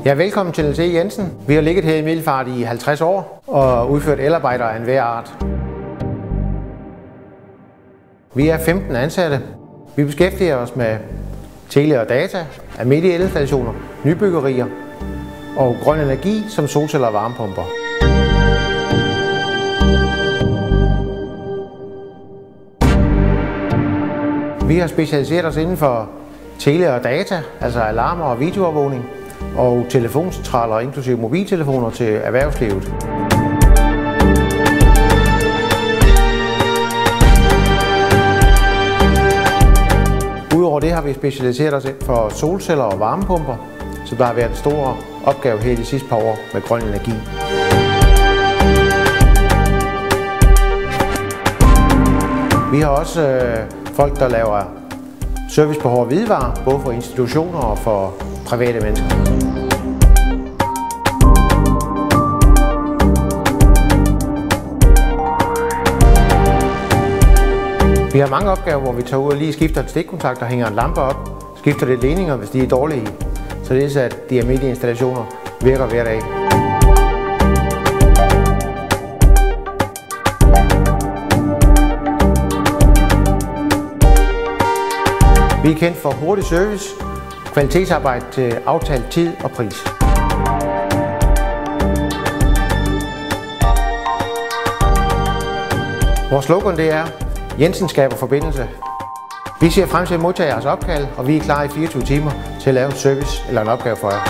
Ja, velkommen til LC Jensen. Vi har ligget her i Middelfart i 50 år og udført elarbejder af enhver art. Vi er 15 ansatte. Vi beskæftiger os med tele og data, almindelige elinstallationer, nybyggerier og grøn energi som solceller og varmepumper. Vi har specialiseret os inden for tele og data, altså alarmer og videoovervågning, og telefoncentraler inklusive mobiltelefoner til erhvervslivet. Udover det har vi specialiseret os inden for solceller og varmepumper, så der har været en stor opgave her de sidste par år med grøn energi. Vi har også folk, der laver service på hårde hvidevarer, både for institutioner og for private mennesker. Vi har mange opgaver, hvor vi tager ud og lige skifter en stikkontakt og hænger en lampe op, skifter lidt ledninger, hvis de er dårlige, således at de almindelige installationer virker hver dag. Vi er kendt for hurtig service, kvalitetsarbejde til aftalt tid og pris. Vores slogan det er, Jensen skaber forbindelse. Vi ser frem til at modtage jeres opkald, og vi er klar i 24 timer til at lave en service eller en opgave for jer.